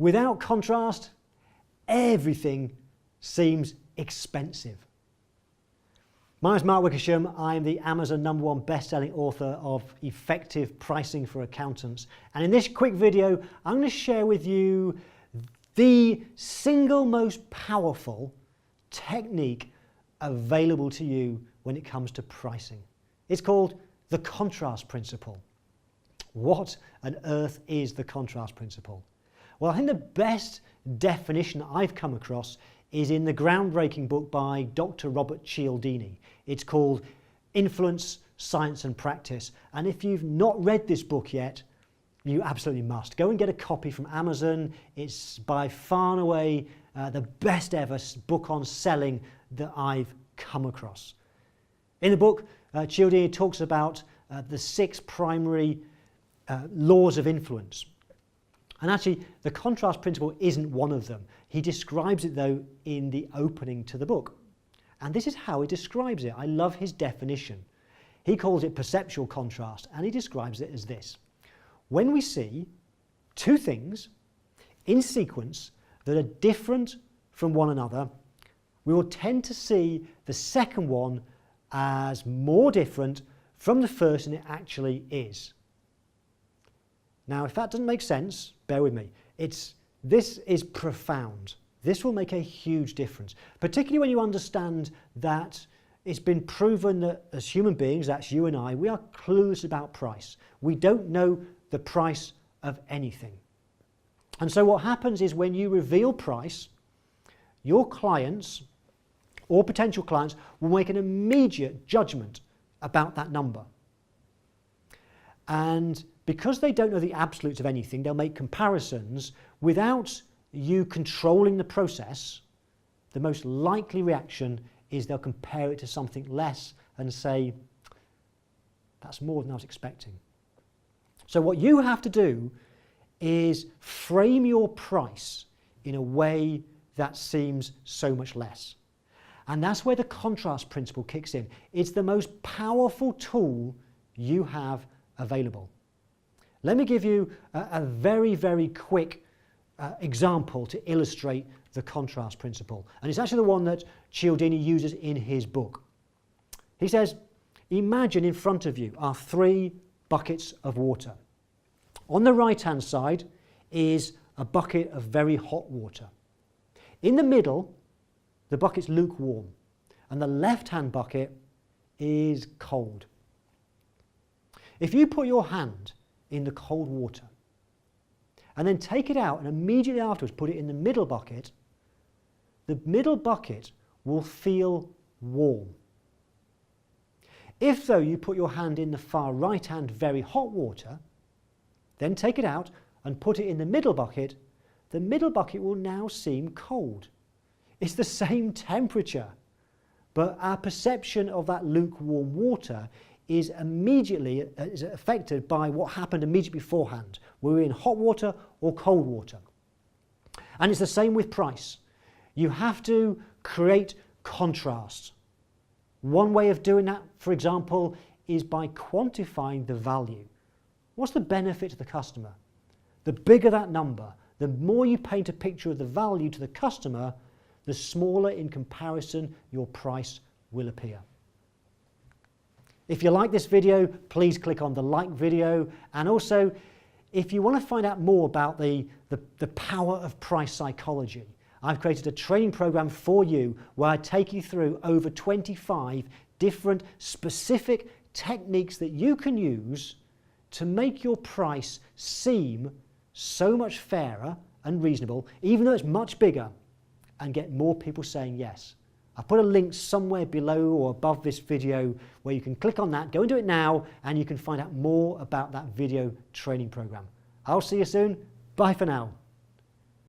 Without contrast, everything seems expensive. My name is Mark Wickersham. I'm the Amazon #1 best-selling author of Effective Pricing for Accountants. And in this quick video, I'm going to share with you the single most powerful technique available to you when it comes to pricing. It's called the contrast principle. What on earth is the contrast principle? Well, I think the best definition I've come across is in the groundbreaking book by Dr. Robert Cialdini. It's called Influence, Science and Practice. And if you've not read this book yet, you absolutely must. Go and get a copy from Amazon. It's by far and away the best ever book on selling that I've come across. In the book, Cialdini talks about the 6 primary laws of influence. And actually, the contrast principle isn't one of them. He describes it, though, in the opening to the book. And this is how he describes it. I love his definition. He calls it perceptual contrast, and he describes it as this. When we see 2 things in sequence that are different from one another, we will tend to see the second one as more different from the first than it actually is. Now, if that doesn't make sense, bear with me. This is profound. This will make a huge difference, particularly when you understand that it's been proven that as human beings, that's you and I, we are clueless about price. We don't know the price of anything. And so what happens is when you reveal price, your clients or potential clients will make an immediate judgment about that number. And because they don't know the absolutes of anything, they'll make comparisons without you controlling the process. The most likely reaction is they'll compare it to something less and say, that's more than I was expecting. So what you have to do is frame your price in a way that seems so much less. And that's where the contrast principle kicks in. It's the most powerful tool you have available. Let me give you a very, very quick example to illustrate the contrast principle. And it's actually the one that Cialdini uses in his book. He says, imagine in front of you are 3 buckets of water. On the right-hand side is a bucket of very hot water. In the middle, the bucket's lukewarm, and the left-hand bucket is cold. If you put your hand in the cold water and then take it out and immediately afterwards put it in the middle bucket, the middle bucket will feel warm. If, though, you put your hand in the far right-hand very hot water, then take it out and put it in the middle bucket will now seem cold. It's the same temperature, but our perception of that lukewarm water is immediately affected by what happened immediately beforehand. We're in hot water or cold water. And it's the same with price. You have to create contrast. One way of doing that, for example, is by quantifying the value. What's the benefit to the customer? The bigger that number, the more you paint a picture of the value to the customer, the smaller in comparison your price will appear. If you like this video, please click on the like video. And also, if you want to find out more about the power of price psychology, I've created a training program for you where I take you through over 25 different specific techniques that you can use to make your price seem so much fairer and reasonable, even though it's much bigger, and get more people saying yes. I'll put a link somewhere below or above this video where you can click on that, go and do it now, and you can find out more about that video training program. I'll see you soon. Bye for now.